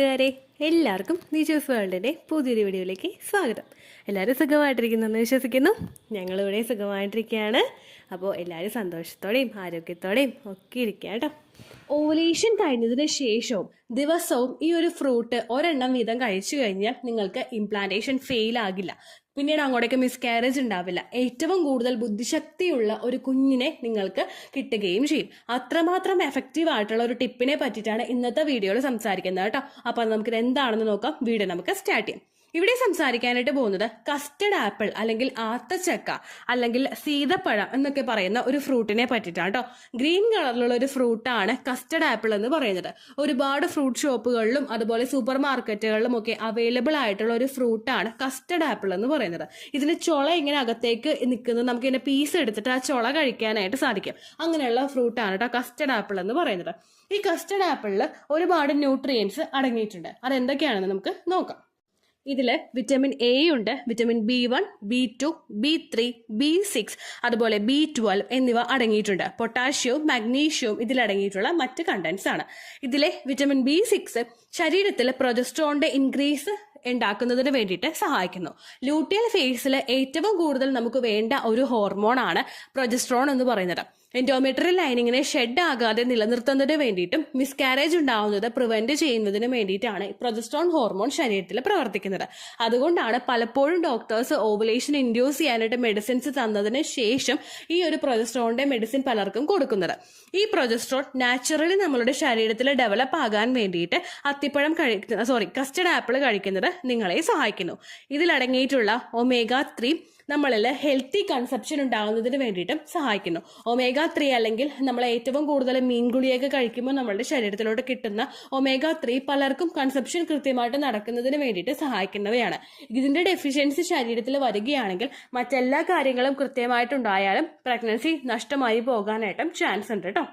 കൂട്ടുകാരെ, എല്ലാവർക്കും നിജൂസ് വേൾഡിൻ്റെ പുതിയൊരു വീഡിയോയിലേക്ക് സ്വാഗതം. എല്ലാവരും സുഖമായിട്ടിരിക്കുന്നെന്ന് വിശ്വസിക്കുന്നു. ഞങ്ങളിവിടെ സുഖമായിട്ടിരിക്കുകയാണ്. അപ്പോൾ എല്ലാവരും സന്തോഷത്തോടെയും ആരോഗ്യത്തോടെയും ഒക്കെ ഇരിക്കുക കേട്ടോ. ഓവുലേഷൻ കഴിഞ്ഞതിന് ശേഷവും ദിവസവും ഈ ഒരു ഫ്രൂട്ട് ഒരെണ്ണം വീതം കഴിച്ചു കഴിഞ്ഞാൽ നിങ്ങൾക്ക് ഇംപ്ലാന്റേഷൻ ഫെയിൽ ആകില്ല. പിന്നീട് അങ്ങോട്ടേക്ക് മിസ്കാരേജ് ഉണ്ടാവില്ല. ഏറ്റവും കൂടുതൽ ബുദ്ധിശക്തിയുള്ള ഒരു കുഞ്ഞിനെ നിങ്ങൾക്ക് കിട്ടുകയും ചെയ്യും. അത്രമാത്രം എഫക്റ്റീവ് ആയിട്ടുള്ള ഒരു ടിപ്പിനെ പറ്റിയിട്ടാണ് ഇന്നത്തെ വീഡിയോയിൽ സംസാരിക്കുന്നത് കേട്ടോ. അപ്പോൾ നമുക്കിത് എന്താണെന്ന് നോക്കാം. വീഡിയോ നമുക്ക് സ്റ്റാർട്ട് ചെയ്യാം. ഇവിടെ സംസാരിക്കാനായിട്ട് പോകുന്നത് കസ്റ്റഡ് ആപ്പിൾ അല്ലെങ്കിൽ ആത്തച്ചക്ക അല്ലെങ്കിൽ സീതപ്പഴം എന്നൊക്കെ പറയുന്ന ഒരു ഫ്രൂട്ടിനെ പറ്റിയിട്ടാണ് കേട്ടോ. ഗ്രീൻ കളറിലുള്ള ഒരു ഫ്രൂട്ടാണ് കസ്റ്റഡ് ആപ്പിൾ എന്ന് പറയുന്നത്. ഒരുപാട് ഫ്രൂട്ട് ഷോപ്പുകളിലും അതുപോലെ സൂപ്പർ മാർക്കറ്റുകളിലും ഒക്കെ അവൈലബിൾ ആയിട്ടുള്ള ഒരു ഫ്രൂട്ടാണ് കസ്റ്റഡ് ആപ്പിൾ എന്ന് പറയുന്നത്. ഇതിന് ചുള ഇങ്ങനെ അകത്തേക്ക് നിൽക്കുന്നത് നമുക്ക് ഇതിന്റെ പീസ് എടുത്തിട്ട് ആ ചുള കഴിക്കാനായിട്ട് സാധിക്കും. അങ്ങനെയുള്ള ഫ്രൂട്ടാണ് കേട്ടോ കസ്റ്റഡ് ആപ്പിൾ എന്ന് പറയുന്നത്. ഈ കസ്റ്റഡ് ആപ്പിളിൽ ഒരുപാട് ന്യൂട്രിയൻസ് അടങ്ങിയിട്ടുണ്ട്. അതെന്തൊക്കെയാണെന്ന് നമുക്ക് നോക്കാം. ഇതിൽ വിറ്റമിൻ എ ഉണ്ട്, vitamin B1, B2, B3, B6 അതുപോലെ B12 എന്നിവ അടങ്ങിയിട്ടുണ്ട്. പൊട്ടാഷ്യവും മാഗ്നീഷ്യവും ഇതിലടങ്ങിയിട്ടുള്ള മറ്റ് കണ്ടന്റ്സ് ആണ്. ഇതിലെ വിറ്റമിൻ B6 ശരീരത്തിൽ പ്രൊജസ്ട്രോണിന്റെ ഇൻക്രീസ് ഉണ്ടാക്കുന്നതിന് വേണ്ടിയിട്ട് സഹായിക്കുന്നു. ലൂട്ടിയൽ ഫേസിൽ ഏറ്റവും കൂടുതൽ നമുക്ക് വേണ്ട ഒരു ഹോർമോണാണ് പ്രൊജസ്ട്രോൺ എന്ന് പറയുന്നത്. എൻഡോമെട്രിയൽ ലൈനിങ്ങിനെ ഷെഡ് ആകാതെ നിലനിർത്തുന്നതിന് വേണ്ടിയിട്ടും മിസ്കാരേജ് ഉണ്ടാവുന്നത് പ്രിവെന്റ് ചെയ്യുന്നതിന് വേണ്ടിയിട്ടാണ് പ്രൊജസ്ട്രോൺ ഹോർമോൺ ശരീരത്തിൽ പ്രവർത്തിക്കുന്നത്. അതുകൊണ്ടാണ് പലപ്പോഴും ഡോക്ടേഴ്സ് ഓവുലേഷൻ ഇൻഡ്യൂസ് ചെയ്യാനായിട്ട് മെഡിസിൻസ് തന്നതിന് ശേഷം ഈ ഒരു പ്രൊജസ്ട്രോണിന്റെ മെഡിസിൻ പലർക്കും കൊടുക്കുന്നത്. ഈ പ്രൊജസ്ട്രോൺ നാച്ചുറലി നമ്മളുടെ ശരീരത്തിൽ ഡെവലപ്പ് ആകാൻ വേണ്ടിയിട്ട് കസ്റ്റഡ് ആപ്പിൾ കഴിക്കുന്നത് നിങ്ങളെ സഹായിക്കുന്നു. ഇതിലടങ്ങിയിട്ടുള്ള omega-3 നമ്മളിൽ ഹെൽത്തി കൺസപ്ഷൻ ഉണ്ടാകുന്നതിന് വേണ്ടിയിട്ടും സഹായിക്കുന്നു. omega-3 അല്ലെങ്കിൽ നമ്മൾ ഏറ്റവും കൂടുതൽ മീൻഗുളിയൊക്കെ കഴിക്കുമ്പോൾ നമ്മളുടെ ശരീരത്തിലോട്ട് കിട്ടുന്ന omega-3 പലർക്കും കൺസപ്ഷൻ കൃത്യമായിട്ട് നടക്കുന്നതിന് വേണ്ടിയിട്ട് സഹായിക്കുന്നവയാണ്. ഇതിന്റെ ഡെഫിഷ്യൻസി ശരീരത്തിൽ വരികയാണെങ്കിൽ മറ്റെല്ലാ കാര്യങ്ങളും കൃത്യമായിട്ടുണ്ടായാലും പ്രഗ്നൻസി നഷ്ടമായി പോകാനായിട്ടും ചാൻസ് ഉണ്ട് കേട്ടോ.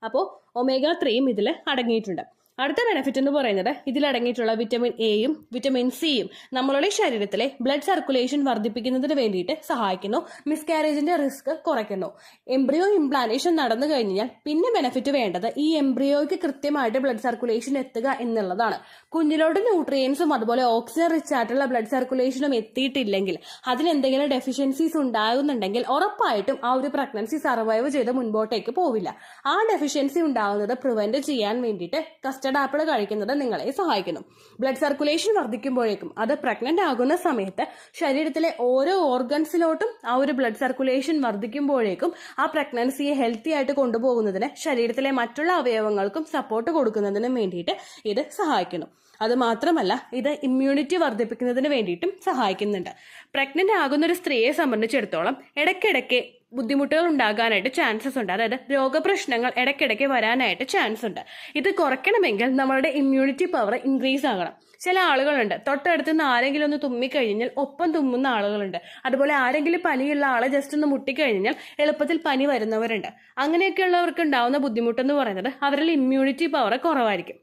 അപ്പോൾ omega-3 ഇതിൽ അടങ്ങിയിട്ടുണ്ട്. അടുത്ത ബെനിഫിറ്റ് എന്ന് പറയുന്നത് ഇതിലടങ്ങിയിട്ടുള്ള വിറ്റമിൻ എയും വിറ്റമിൻ സിയും നമ്മളുടെ ശരീരത്തിലെ ബ്ലഡ് സർക്കുലേഷൻ വർദ്ധിപ്പിക്കുന്നതിന് വേണ്ടിയിട്ട് സഹായിക്കുന്നു. മിസ്കാരേജിന്റെ റിസ്ക് കുറയ്ക്കുന്നു. എംബ്രിയോ ഇംപ്ലാന്റേഷൻ നടന്നു കഴിഞ്ഞാൽ പിന്നെ ബെനിഫിറ്റ് വേണ്ടത് ഈ എംബ്രിയോയ്ക്ക് കൃത്യമായിട്ട് ബ്ലഡ് സർക്കുലേഷൻ എത്തുക എന്നുള്ളതാണ്. കുഞ്ഞിലോട്ട് ന്യൂട്രിയൻസും അതുപോലെ ഓക്സിജൻ റിച്ച് ആയിട്ടുള്ള ബ്ലഡ് സർക്കുലേഷനും എത്തിയിട്ടില്ലെങ്കിൽ, അതിലെന്തെങ്കിലും ഡെഫിഷ്യൻസീസ് ഉണ്ടാകുന്നുണ്ടെങ്കിൽ ഉറപ്പായിട്ടും ആ ഒരു പ്രഗ്നൻസി സർവൈവ് ചെയ്ത് മുൻപോട്ടേക്ക് പോവില്ല. ആ ഡെഫിഷ്യൻസി ഉണ്ടാകുന്നത് പ്രിവെന്റ് ചെയ്യാൻ വേണ്ടിയിട്ട് കസ്റ്റഡ് ആപ്പിൾ കഴിക്കുന്നത് നിങ്ങളെ സഹായിക്കുന്നു. ബ്ലഡ് സർക്കുലേഷൻ വർദ്ധിക്കുമ്പോഴേക്കും, അത് പ്രഗ്നന്റ് ആകുന്ന സമയത്ത് ശരീരത്തിലെ ഓരോ ഓർഗൻസിലോട്ടും ആ ഒരു ബ്ലഡ് സർക്കുലേഷൻ വർദ്ധിക്കുമ്പോഴേക്കും ആ പ്രഗ്നൻസിയെ ഹെൽത്തി ആയിട്ട് കൊണ്ടുപോകുന്നതിന് ശരീരത്തിലെ മറ്റുള്ള അവയവങ്ങൾക്കും സപ്പോർട്ട് കൊടുക്കുന്നതിനും വേണ്ടിയിട്ട് ഇത് സഹായിക്കുന്നു. അത് മാത്രമല്ല, ഇത് ഇമ്മ്യൂണിറ്റി വർദ്ധിപ്പിക്കുന്നതിന് വേണ്ടിയിട്ടും സഹായിക്കുന്നുണ്ട്. പ്രഗ്നന്റ് ആകുന്ന ഒരു സ്ത്രീയെ സംബന്ധിച്ചിടത്തോളം ഇടയ്ക്കിടയ്ക്ക് ബുദ്ധിമുട്ടുകൾ ഉണ്ടാകാനായിട്ട് ചാൻസസ് ഉണ്ട്. അതായത് രോഗപ്രശ്നങ്ങൾ ഇടയ്ക്കിടയ്ക്ക് വരാനായിട്ട് ചാൻസ് ഉണ്ട്. ഇത് കുറയ്ക്കണമെങ്കിൽ നമ്മളുടെ ഇമ്മ്യൂണിറ്റി പവർ ഇൻക്രീസ് ആകണം. ചില ആളുകളുണ്ട്, തൊട്ടടുത്ത് നിന്ന് ആരെങ്കിലും ഒന്ന് തുമ്മിക്കഴിഞ്ഞാൽ ഒപ്പം തുമ്മുന്ന ആളുകളുണ്ട്. അതുപോലെ ആരെങ്കിലും പനിയുള്ള ആളെ ജസ്റ്റ് ഒന്ന് മുട്ടിക്കഴിഞ്ഞാൽ എളുപ്പത്തിൽ പനി വരുന്നവരുണ്ട്. അങ്ങനെയൊക്കെയുള്ളവർക്ക് ഉണ്ടാവുന്ന ബുദ്ധിമുട്ടെന്ന് പറയുന്നത് അവരിൽ ഇമ്മ്യൂണിറ്റി പവർ കുറവായിരിക്കും.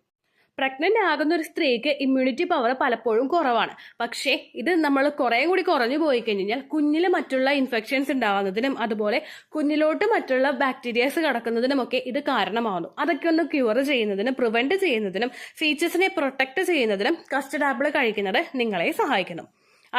പ്രഗ്നന്റ് ആകുന്ന ഒരു സ്ത്രീക്ക് ഇമ്മ്യൂണിറ്റി പവർ പലപ്പോഴും കുറവാണ്. പക്ഷേ ഇത് നമ്മൾ കുറേ കൂടി കുറഞ്ഞു പോയി കഴിഞ്ഞാൽ കുഞ്ഞിൽ മറ്റുള്ള ഇൻഫെക്ഷൻസ് ഉണ്ടാവുന്നതിനും അതുപോലെ കുഞ്ഞിലോട്ട് മറ്റുള്ള ബാക്ടീരിയാസ് കടക്കുന്നതിനും ഒക്കെ ഇത് കാരണമാകുന്നു. അതൊക്കെ ഒന്ന് ക്യൂർ ചെയ്യുന്നതിനും പ്രിവെന്റ് ചെയ്യുന്നതിനും ഫീച്ചേഴ്സിനെ പ്രൊട്ടക്ട് ചെയ്യുന്നതിനും കസ്റ്റഡ് ആപ്പിൾ കഴിക്കുന്നത് നിങ്ങളെ സഹായിക്കുന്നു.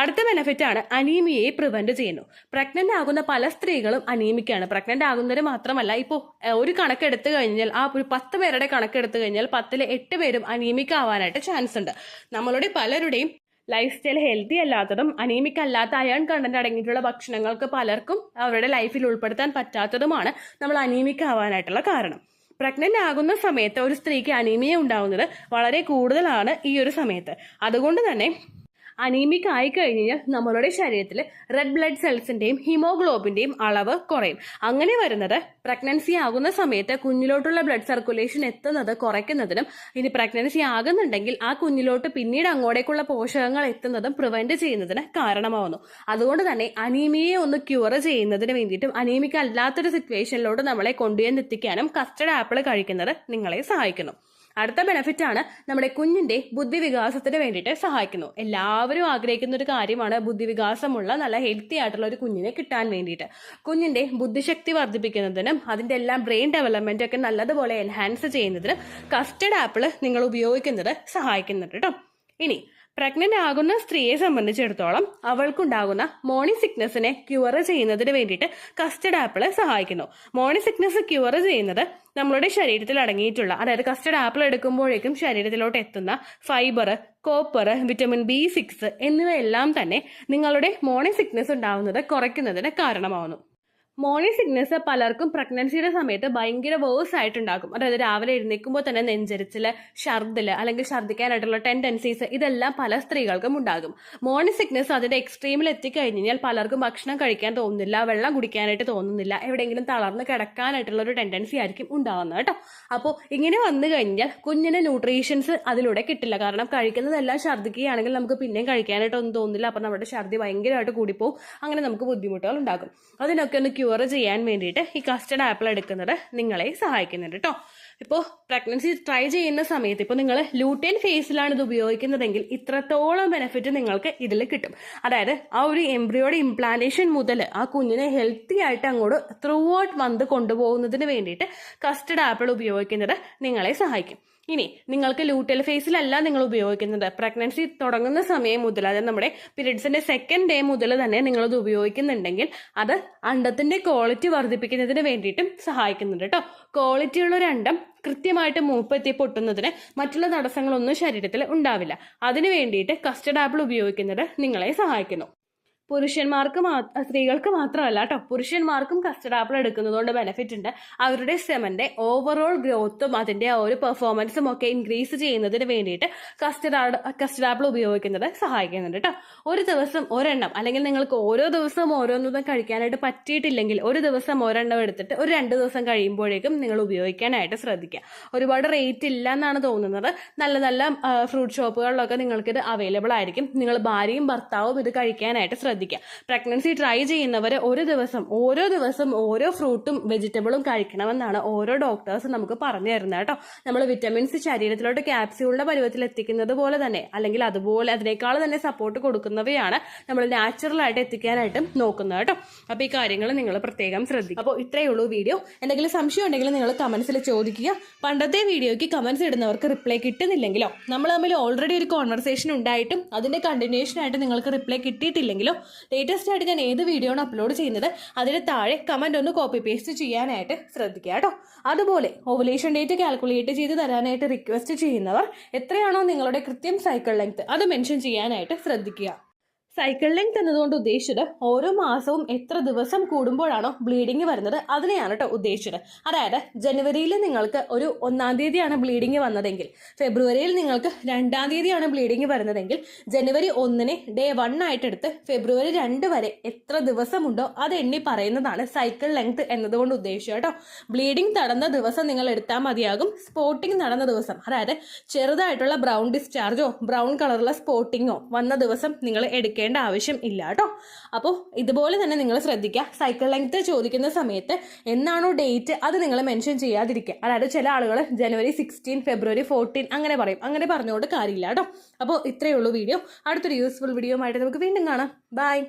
അടുത്ത ബെനിഫിറ്റ് ആണ് അനീമിയയെ പ്രിവെന്റ് ചെയ്യുന്നു. പ്രഗ്നന്റ് ആകുന്ന പല സ്ത്രീകളും അനീമിക്കാണ്. പ്രഗ്നന്റ് ആകുന്നവര് മാത്രമല്ല, ഇപ്പോൾ ഒരു കണക്കെടുത്തു കഴിഞ്ഞാൽ ആ ഒരു 10 പേരുടെ കണക്കെടുത്തു കഴിഞ്ഞാൽ 10ൽ 8 പേരും അനീമിക് ആവാനായിട്ട് ചാൻസ് ഉണ്ട്. നമ്മളുടെ പലരുടെയും ലൈഫ് സ്റ്റൈൽ ഹെൽത്തി അല്ലാത്തതും അനീമിക് അല്ലാത്ത അയൺ കണ്ടന്റ് അടങ്ങിയിട്ടുള്ള ഭക്ഷണങ്ങൾക്ക് പലർക്കും അവരുടെ ലൈഫിൽ ഉൾപ്പെടുത്താൻ പറ്റാത്തതുമാണ് നമ്മൾ അനീമിക് ആവാനായിട്ടുള്ള കാരണം. പ്രഗ്നന്റ് ആകുന്ന സമയത്ത് ഒരു സ്ത്രീക്ക് അനീമിയ ഉണ്ടാകുന്നത് വളരെ കൂടുതലാണ് ഈ ഒരു സമയത്ത്. അതുകൊണ്ട് തന്നെ അനീമിക് ആയി കഴിഞ്ഞാൽ നമ്മളുടെ ശരീരത്തിൽ റെഡ് ബ്ലഡ് സെൽസിന്റെയും ഹീമോഗ്ലോബിന്റെയും അളവ് കുറയും. അങ്ങനെ വരുന്നത് പ്രഗ്നൻസി ആകുന്ന സമയത്ത് കുഞ്ഞിലോട്ടുള്ള ബ്ലഡ് സർക്കുലേഷൻ എത്തുന്നത് കുറയ്ക്കുന്നതിനും, ഇനി പ്രഗ്നൻസി ആകുന്നുണ്ടെങ്കിൽ ആ കുഞ്ഞിലോട്ട് പിന്നീട് അങ്ങോട്ടേക്കുള്ള പോഷകങ്ങൾ എത്തുന്നതും പ്രിവെന്റ് ചെയ്യുന്നതിന് കാരണമാവുന്നു. അതുകൊണ്ട് തന്നെ അനീമിയയെ ഒന്ന് ക്യൂർ ചെയ്യുന്നതിന് വേണ്ടിയിട്ടും അനീമിക് അല്ലാത്തൊരു സിറ്റുവേഷനിലോട്ട് നമ്മളെ കൊണ്ടുവന്നെത്തിക്കാനും കസ്റ്റഡ് ആപ്പിൾ കഴിക്കുന്നത് നിങ്ങളെ സഹായിക്കുന്നു. അടുത്ത ബെനിഫിറ്റ് ആണ് നമ്മുടെ കുഞ്ഞിന്റെ ബുദ്ധിവികാസത്തിന് വേണ്ടിയിട്ട് സഹായിക്കുന്നു. എല്ലാവരും ആഗ്രഹിക്കുന്ന ഒരു കാര്യമാണ് ബുദ്ധിവികാസമുള്ള നല്ല ഹെൽത്തി ആയിട്ടുള്ള ഒരു കുഞ്ഞിനെ കിട്ടാൻ വേണ്ടിയിട്ട്. കുഞ്ഞിന്റെ ബുദ്ധിശക്തി വർദ്ധിപ്പിക്കുന്നതിനും അതിന്റെ എല്ലാം ബ്രെയിൻ ഡെവലപ്മെന്റ് ഒക്കെ നല്ലതുപോലെ എൻഹാൻസ് ചെയ്യുന്നതിനും കസ്റ്റർഡ് ആപ്പിൾ നിങ്ങൾ ഉപയോഗിക്കുന്നത് സഹായിക്കുന്നുണ്ട് കേട്ടോ. ഇനി പ്രഗ്നന്റ് ആകുന്ന സ്ത്രീയെ സംബന്ധിച്ചിടത്തോളം അവൾക്കുണ്ടാകുന്ന മോർണിംഗ് സിക്നസിനെ ക്യൂർ ചെയ്യുന്നതിന് വേണ്ടിയിട്ട് കസ്റ്റർഡ് ആപ്പിൾ സഹായിക്കുന്നു. മോർണിംഗ് സിക്നസ് ക്യൂർ ചെയ്യുന്നത് നമ്മളുടെ ശരീരത്തിൽ അടങ്ങിയിട്ടുള്ള, അതായത് കസ്റ്റർഡ് ആപ്പിൾ എടുക്കുമ്പോഴേക്കും ശരീരത്തിലോട്ട് എത്തുന്ന ഫൈബർ, കോപ്പർ, വിറ്റമിൻ B6 എന്നിവയെല്ലാം തന്നെ നിങ്ങളുടെ മോർണിംഗ് സിക്നസ് ഉണ്ടാവുന്നത് കുറയ്ക്കുന്നതിന് കാരണമാവുന്നു. മോർണിംഗ് സിക്നസ് പലർക്കും പ്രഗ്നൻസിയുടെ സമയത്ത് ഭയങ്കര വേഴ്സ് ആയിട്ടുണ്ടാകും. അതായത് രാവിലെ എഴുന്നേൽക്കുമ്പോൾ തന്നെ നെഞ്ചരിച്ചില്, ഛർദില് അല്ലെങ്കിൽ ഛർദ്ദിക്കാനായിട്ടുള്ള ടെൻഡൻസീസ് ഇതെല്ലാം പല സ്ത്രീകൾക്കും ഉണ്ടാകും. മോർണിംഗ് സിക്നസ് അതിന്റെ എക്സ്ട്രീമിൽ എത്തിക്കഴിഞ്ഞാൽ പലർക്കും ഭക്ഷണം കഴിക്കാൻ തോന്നുന്നില്ല, വെള്ളം കുടിക്കാനായിട്ട് തോന്നുന്നില്ല, എവിടെയെങ്കിലും തളർന്ന് കിടക്കാനായിട്ടുള്ള ഒരു ടെൻഡൻസി ആയിരിക്കും ഉണ്ടാവുന്നത് കേട്ടോ. അപ്പോൾ ഇങ്ങനെ വന്നു കഴിഞ്ഞാൽ കുഞ്ഞിന് ന്യൂട്രീഷൻസ് അതിലൂടെ കിട്ടില്ല. കാരണം കഴിക്കുന്നതെല്ലാം ഛർദ്ദിക്കുകയാണെങ്കിൽ നമുക്ക് പിന്നെയും കഴിക്കാനായിട്ടൊന്നും തോന്നുന്നില്ല. അപ്പം നമ്മുടെ ഛർദ്ദി ഭയങ്കരമായിട്ട് കൂടിപ്പോവും. അങ്ങനെ നമുക്ക് ബുദ്ധിമുട്ടുകൾ ഉണ്ടാകും. അതിനൊക്കെ ഒന്ന് ക്യൂർ ചെയ്യാൻ വേണ്ടിയിട്ട് ഈ കസ്റ്റർഡ് ആപ്പിൾ എടുക്കുന്നത് നിങ്ങളെ സഹായിക്കുന്നുണ്ട് കേട്ടോ. ഇപ്പോൾ പ്രഗ്നൻസി ട്രൈ ചെയ്യുന്ന സമയത്ത് ഇപ്പോൾ നിങ്ങൾ ലൂട്ടിയൻ ഫേസിലാണ് ഇത് ഉപയോഗിക്കുന്നതെങ്കിൽ ഇത്രത്തോളം ബെനിഫിറ്റ് നിങ്ങൾക്ക് ഇതിൽ കിട്ടും. അതായത് ആ ഒരു എംബ്രിയോയുടെ ഇംപ്ലാന്റേഷൻ മുതൽ ആ കുഞ്ഞിനെ ഹെൽത്തി ആയിട്ട് അങ്ങോട്ട് ത്രൂ ഔട്ട് വന്ന് കൊണ്ടുപോകുന്നതിന് വേണ്ടിയിട്ട് കസ്റ്റർഡ് ആപ്പിൾ ഉപയോഗിക്കുന്നത് നിങ്ങളെ സഹായിക്കും. ഇനി നിങ്ങൾക്ക് ലൂട്ടൽ ഫേസിലല്ല നിങ്ങൾ ഉപയോഗിക്കുന്നത്, പ്രഗ്നൻസി തുടങ്ങുന്ന സമയം മുതൽ, അതായത് നമ്മുടെ പീരീഡ്സിന്റെ സെക്കൻഡ് ഡേ മുതൽ തന്നെ നിങ്ങളത് ഉപയോഗിക്കുന്നുണ്ടെങ്കിൽ അത് അണ്ടത്തിന്റെ ക്വാളിറ്റി വർദ്ധിപ്പിക്കുന്നതിന് വേണ്ടിയിട്ടും സഹായിക്കുന്നുണ്ട് കേട്ടോ. ക്വാളിറ്റിയുള്ള ഒരു അണ്ടം കൃത്യമായിട്ട് മൂപ്പെത്തി പൊട്ടുന്നതിന് മറ്റുള്ള തടസ്സങ്ങളൊന്നും ശരീരത്തിൽ ഉണ്ടാവില്ല. അതിനു വേണ്ടിയിട്ട് കസ്റ്റർഡ് ആപ്പിൾ ഉപയോഗിക്കുന്നത് നിങ്ങളെ സഹായിക്കുന്നു. പുരുഷന്മാർക്ക് സ്ത്രീകൾക്ക് മാത്രമല്ല കേട്ടോ, പുരുഷന്മാർക്കും കസ്റ്റർഡ് ആപ്പിൾ എടുക്കുന്നതുകൊണ്ട് ബെനിഫിറ്റ് ഉണ്ട്. അവരുടെ സെമന്റെ ഓവറോൾ ഗ്രോത്തും അതിന്റെ ആ ഒരു പെർഫോമൻസും ഒക്കെ ഇൻക്രീസ് ചെയ്യുന്നതിന് വേണ്ടിയിട്ട് കസ്റ്റർഡ് ആപ്പിൾ ഉപയോഗിക്കുന്നത് സഹായിക്കുന്നുണ്ട് കേട്ടോ. ഒരു ദിവസം ഒരെണ്ണം, അല്ലെങ്കിൽ നിങ്ങൾക്ക് ഓരോ ദിവസവും ഓരോന്നും കഴിക്കാനായിട്ട് പറ്റിയിട്ടില്ലെങ്കിൽ ഒരു ദിവസം ഒരെണ്ണം എടുത്തിട്ട് ഒരു 2 ദിവസം കഴിയുമ്പോഴേക്കും നിങ്ങൾ ഉപയോഗിക്കാനായിട്ട് ശ്രദ്ധിക്കുക. ഒരുപാട് റേറ്റ് ഇല്ല എന്നാണ് തോന്നുന്നത്. നല്ല നല്ല ഫ്രൂട്ട് ഷോപ്പുകളിലൊക്കെ നിങ്ങൾക്കിത് അവൈലബിൾ ആയിരിക്കും. നിങ്ങൾ ഭാര്യയും ഭർത്താവും ഇത് കഴിക്കാനായിട്ട് ശ്രദ്ധിക്കുക. പ്രഗ്നൻസി ട്രൈ ചെയ്യുന്നവർ ഓരോ ദിവസം ഓരോ ഫ്രൂട്ടും വെജിറ്റബിളും കഴിക്കണമെന്നാണ് ഓരോ ഡോക്ടേഴ്സും നമുക്ക് പറഞ്ഞു തരുന്നത് കേട്ടോ. നമ്മൾ വിറ്റമിൻസ് ശരീരത്തിലോട്ട് ക്യാപ്സ്യൂളിന്റെ പരുവത്തിൽ എത്തിക്കുന്നത് പോലെ തന്നെ, അല്ലെങ്കിൽ അതുപോലെ അതിനേക്കാൾ തന്നെ സപ്പോർട്ട് കൊടുക്കുന്നവയാണ് നമ്മൾ നാച്ചുറൽ ആയിട്ട് എത്തിക്കാനായിട്ടും നോക്കുന്നത് കേട്ടോ. അപ്പൊ ഈ കാര്യങ്ങൾ നിങ്ങൾ പ്രത്യേകം ശ്രദ്ധിക്കുക. അപ്പോൾ ഇത്രയേ ഉള്ളൂ വീഡിയോ. എന്തെങ്കിലും സംശയം ഉണ്ടെങ്കിൽ നിങ്ങൾ കമന്റ്സിൽ ചോദിക്കുക. പണ്ടത്തെ വീഡിയോയ്ക്ക് കമന്റ്സ് ഇടുന്നവർക്ക് റിപ്ലൈ കിട്ടുന്നില്ലെങ്കിലോ, നമ്മൾ തമ്മിൽ ഓൾറെഡി ഒരു കോൺവെർസേഷൻ ഉണ്ടായിട്ടും അതിന്റെ കണ്ടിന്യൂഷൻ ആയിട്ട് നിങ്ങൾക്ക് റിപ്ലൈ കിട്ടിയിട്ടില്ലെങ്കിലോ, ലേറ്റസ്റ്റ് ആയിട്ട് ഞാൻ ഏത് വീഡിയോ ആണ് അപ്ലോഡ് ചെയ്യുന്നത് അതിന് താഴെ കമന്റ് ഒന്ന് കോപ്പി പേസ്റ്റ് ചെയ്യാനായിട്ട് ശ്രദ്ധിക്കുക കേട്ടോ. അതുപോലെ ഓവുലേഷൻ ഡേറ്റ് കാൽക്കുലേറ്റ് ചെയ്ത് തരാനായിട്ട് റിക്വസ്റ്റ് ചെയ്യുന്നവർ എത്രയാണോ നിങ്ങളുടെ കൃത്യം സൈക്കിൾ ലെങ്ത് അത് മെൻഷൻ ചെയ്യാനായിട്ട് ശ്രദ്ധിക്കുക. സൈക്കിൾ ലെങ്ത് എന്നതുകൊണ്ട് ഉദ്ദേശിച്ചത് ഓരോ മാസവും എത്ര ദിവസം കൂടുമ്പോഴാണോ ബ്ലീഡിങ് വരുന്നത് അതിനെയാണ് കേട്ടോ ഉദ്ദേശിച്ചത്. അതായത് ജനുവരിയിൽ നിങ്ങൾക്ക് ഒരു 1-ാം തീയതിയാണ് ബ്ലീഡിങ് വന്നതെങ്കിൽ, ഫെബ്രുവരിയിൽ നിങ്ങൾക്ക് 2-ാം തീയതിയാണ് ബ്ലീഡിങ് വരുന്നതെങ്കിൽ, ജനുവരി 1-നെ ഡേ 1 ആയിട്ടെടുത്ത് ഫെബ്രുവരി 2 വരെ എത്ര ദിവസമുണ്ടോ അത് എണ്ണി പറയുന്നതാണ് സൈക്കിൾ ലെങ്ത് എന്നതുകൊണ്ട് ഉദ്ദേശിച്ചത് കേട്ടോ. ബ്ലീഡിങ് നടന്ന ദിവസം നിങ്ങൾ എടുത്താൽ മതിയാകും. സ്പോട്ടിങ് നടന്ന ദിവസം, അതായത് ചെറുതായിട്ടുള്ള ബ്രൗൺ ഡിസ്ചാർജോ ബ്രൗൺ കളറുള്ള സ്പോട്ടിങ്ങോ വന്ന ദിവസം നിങ്ങൾ എടുക്കേണ്ട ആവശ്യം ഇല്ല കേട്ടോ. അപ്പോൾ ഇതുപോലെ തന്നെ നിങ്ങൾ ശ്രദ്ധിക്കുക. സൈക്കിൾ ലെങ്ത് ചോദിക്കുന്ന സമയത്ത് എന്നാണോ ഡേറ്റ് അത് നിങ്ങൾ മെൻഷൻ ചെയ്യാതിരിക്കുക. അതായത് ചില ആളുകൾ ജനുവരി 16, ഫെബ്രുവരി 14 അങ്ങനെ പറയും. അങ്ങനെ പറഞ്ഞുകൊണ്ട് കാര്യമില്ല കേട്ടോ. അപ്പോൾ ഇത്രയേ ഉള്ളൂ വീഡിയോ. അടുത്തൊരു യൂസ്ഫുൾ വീഡിയോ ആയിട്ട് നമുക്ക് വീണ്ടും കാണാം. ബൈ.